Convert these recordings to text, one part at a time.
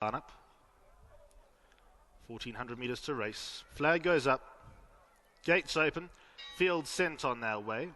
Up. 1400 metres to race. Flag goes up. Gates open. Field sent on their way.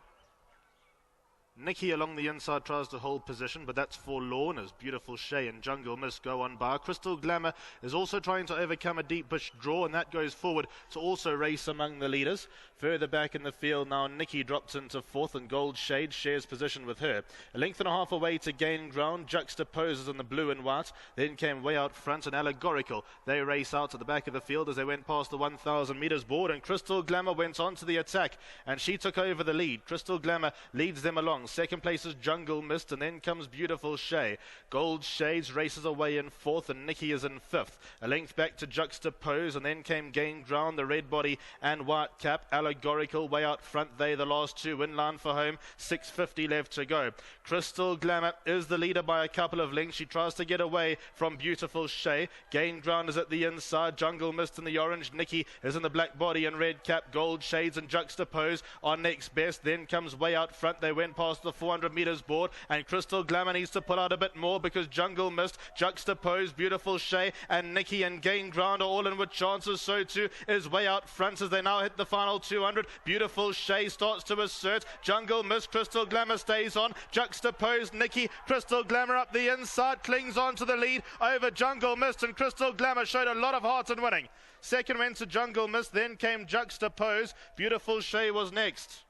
Nikki along the inside tries to hold position, but that's forlorn as Beautiful Shay and Jungle Mist go on by. Crystal Glamour is also trying to overcome a deep bush draw, and that goes forward to also race among the leaders. Further back in the field now, Nikki drops into fourth, and Gold Shade shares position with her. A length and a half away to gain ground. Juxtaposes in the blue and white. Then came way out front and Allegorical. They race out to the back of the field as they went past the 1,000 metres board, and Crystal Glamour went on to the attack, and she took over the lead. Crystal Glamour leads them along. Second place is Jungle Mist, and then comes Beautiful Shay. Gold Shades races away in fourth, and Nikki is in fifth. A length back to Juxtapose, and then came Gain Ground, the red body and white cap. Allegorical way out front. They the last two in line for home. 6:50 left to go. Crystal Glamour is the leader by a couple of lengths. She tries to get away from Beautiful Shay. Gain Ground is at the inside. Jungle Mist in the orange. Nikki is in the black body and red cap. Gold Shades and Juxtapose are next best. Then comes way out front. They went past the 400 metres board, and Crystal Glamour needs to pull out a bit more because Jungle Mist, Juxtapose, Beautiful Shay and Nikki and Gain Ground are all in with chances. So too is way out front as they now hit the final 200. Beautiful Shay starts to assert. Jungle Mist, Crystal Glamour stays on. Juxtapose, Nikki, Crystal Glamour up the inside, clings on to the lead over Jungle Mist, and Crystal Glamour showed a lot of heart in winning. Second went to Jungle Mist, then came Juxtapose. Beautiful Shay was next.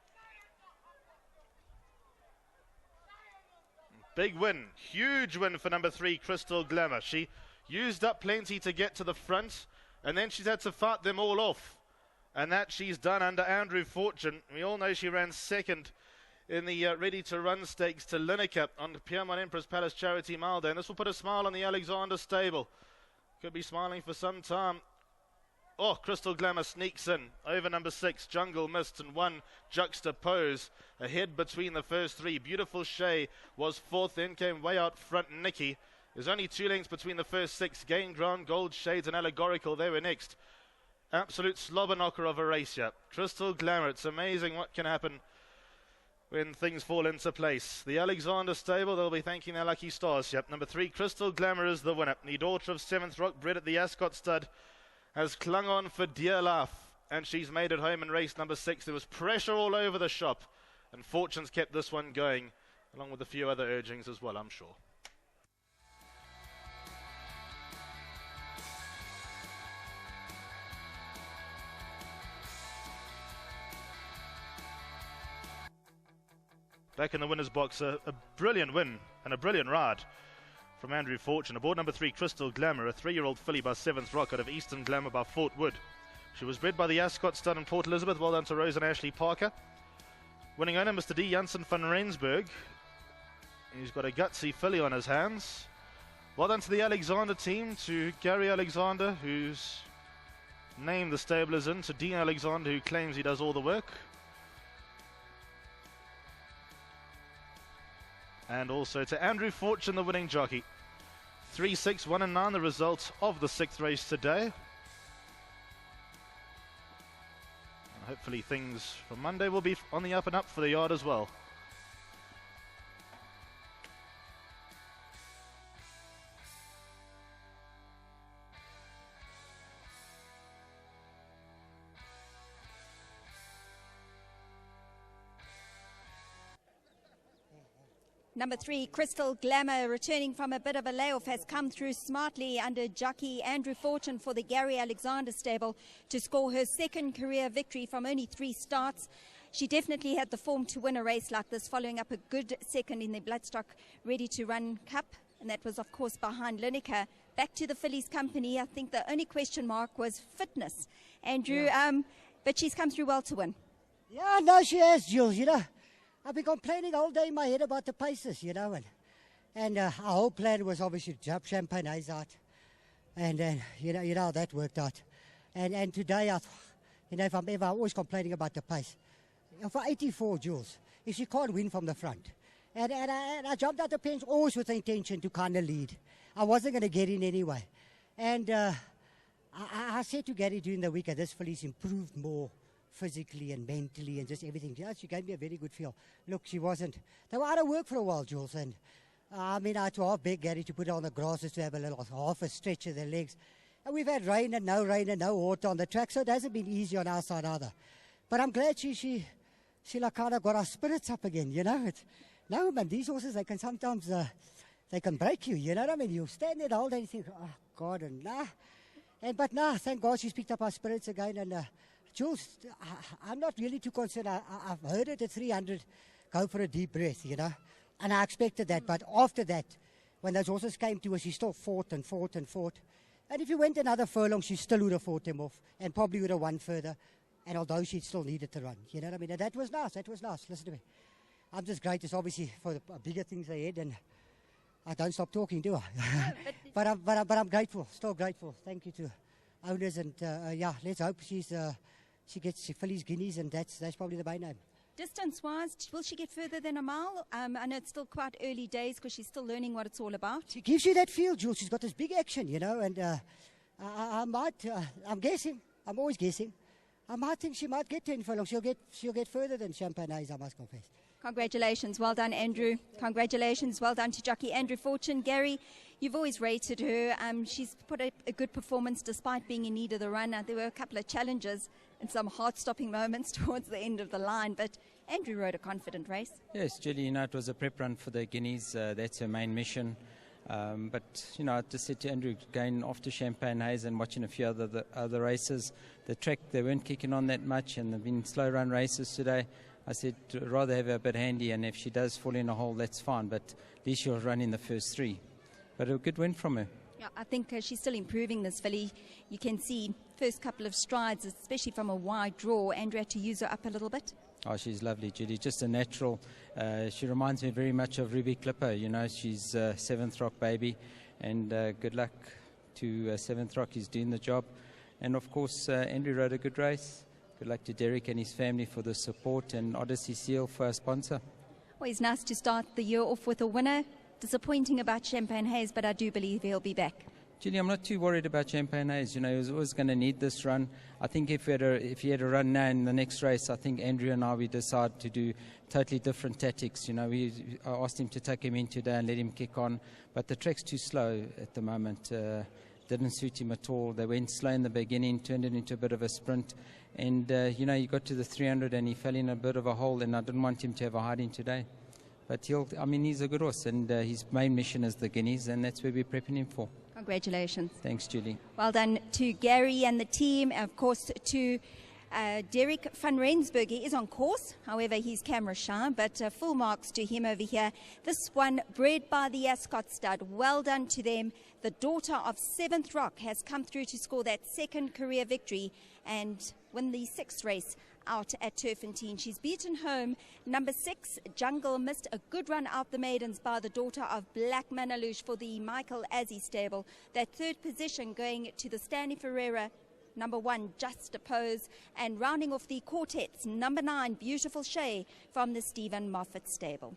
Big win, huge win for number 3, Crystal Glamour. She used up plenty to get to the front, and then she's had to fight them all off. And that she's done under Andrew Fortune. We all know she ran second in the ready-to-run stakes to Lineker on the Piermont Empress Palace Charity Mile Day. And this will put a smile on the Alexander stable. Could be smiling for some time. Oh, Crystal Glamour sneaks in over number 6, Jungle Mist, and 1, Juxtapose. Ahead between the first 3. Beautiful Shay was fourth, then came way out front Nikki. There's only 2 lengths between the first 6. Gain Ground, Gold Shades and Allegorical, they were next. Absolute slobber knocker of a race here. Crystal Glamour, it's amazing what can happen when things fall into place. The Alexander stable, they'll be thanking their lucky stars here. Number 3, Crystal Glamour is the winner. The daughter of 7th Rock, bred at the Ascot Stud, has clung on for dear life, and she's made it home in race number 6. There was pressure all over the shop, and Fortune's kept this one going, along with a few other urgings as well, I'm sure. Back in the winner's box, a brilliant win and a brilliant ride from Andrew Fortune. Aboard number 3, Crystal Glamour, a 3-year-old filly by 7th Rock out of Eastern Glamour by Fort Wood. She was bred by the Ascot Stud in Port Elizabeth. Well done to Rose and Ashley Parker. Winning owner, Mr. D. Janssen van Rensburg. He's got a gutsy filly on his hands. Well done to the Alexander team, to Gary Alexander, whose name the stable is in, to Dean Alexander, who claims he does all the work. And also to Andrew Fortune, the winning jockey. 3, 6, 1 and 9, the results of the 6th race today. And hopefully things from Monday will be on the up and up for the yard as well. Number 3, Crystal Glamour, returning from a bit of a layoff, has come through smartly under jockey Andrew Fortune for the Gary Alexander stable to score her 2nd career victory from only 3 starts. She definitely had the form to win a race like this, following up a good 2nd in the Bloodstock ready-to-run cup, and that was, of course, behind Lineker. Back to the fillies company, I think the only question mark was fitness, Andrew, but she's come through well to win. Yeah, no, she has, Jules, you know. I've been complaining all day in my head about the paces, you know, and our whole plan was obviously to jump Champagne Eyes out, and then you know how that worked out. And today, if I'm always complaining about the pace. For 84, Jules, if she can't win from the front, and I jumped out the pens always with the intention to kind of lead. I wasn't going to get in anyway, and I said to Gary during the week that this filly's improved more physically and mentally and just everything. Yeah, she gave me a very good feel. Look, she wasn't. They were out of work for a while, Jules, and I mean, I had to half beg Gary to put her on the grass just to have a little half a stretch of the legs. And we've had rain and no water on the track, so it hasn't been easy on our side either. But I'm glad she like kind of got our spirits up again, you know. No, man, these horses, they can sometimes, they can break you, you know what I mean? You stand there the whole day and you think, oh, God, and nah. But nah, thank God she's picked up our spirits again. And Jules, I'm not really too concerned. I've heard it at 300, go for a deep breath, you know. And I expected that. But after that, when those horses came to her, she still fought and fought and fought. And if you went another furlong, she still would have fought him off and probably would have won further. And although she still needed to run, you know what I mean? And that was nice, Listen to me. I'm just grateful, obviously, for the bigger things ahead. And I don't stop talking, do I? No, but I'm grateful, still grateful. Thank you to owners. And, yeah, let's hope she gets fillies, guineas, and that's probably the main aim. Distance-wise, will she get further than a mile? I know it's still quite early days because she's still learning what it's all about. She gives you that feel, Jules. She's got this big action, you know, and I'm guessing, I'm always guessing. I might think she might get 10 furlongs. She'll get further than Champagne Haze, I must confess. Congratulations. Well done, Andrew. Congratulations. Well done to jockey Andrew Fortune. Gary, you've always rated her. She's put a good performance despite being in need of the run. There were a couple of challenges and some heart-stopping moments towards the end of the line, but Andrew rode a confident race. Yes, Julie, you know, it was a prep run for the Guineas. That's her main mission. But, you know, I just said to Andrew, going off to Champagne Haze and watching a few other races, the track, they weren't kicking on that much, and they've been slow-run races today. I said, rather have her a bit handy, and if she does fall in a hole, that's fine, but at least she'll run in the first three. But a good win from her. Yeah, I think she's still improving, this filly. You can see first couple of strides, especially from a wide draw. Andrew had to use her up a little bit. Oh, she's lovely, Judy. Just a natural. She reminds me very much of Ruby Clipper. You know, she's a Seventh Rock baby, and good luck to Seventh Rock. He's doing the job. And, of course, Andrew rode a good race. Good luck to Derek and his family for the support, and Odyssey Seal for our sponsor. Well, it's nice to start the year off with a winner. Disappointing about Champagne Haze, but I do believe he'll be back. Julie, I'm not too worried about Champagne Haze. You know, he was always going to need this run. I think if he had a run now in the next race, I think Andrew and I, we decide to do totally different tactics. You know, I asked him to take him in today and let him kick on, but the track's too slow at the moment. Didn't suit him at all. They went slow in the beginning, turned it into a bit of a sprint. And, you know, he got to the 300 and he fell in a bit of a hole, and I didn't want him to have a hiding today. But he's a good horse, and his main mission is the Guineas, and that's where we're prepping him for. Congratulations. Thanks, Julie. Well done to Gary and the team, and of course to Derek van Rensburg. He is on course, however he's camera shy, but full marks to him over here. This one bred by the Ascot stud. Well done to them. The daughter of Seventh Rock has come through to score that second career victory and win the sixth race out at Turffontein. She's beaten home number 6, Jungle Mist, a good run out the maidens by the daughter of Black Manalouche for the Michael Azzi stable. That third position going to the Stanley Ferreira, number 1, Just a Pose, and rounding off the quartets, number 9, Beautiful Shay from the Stephen Moffat stable.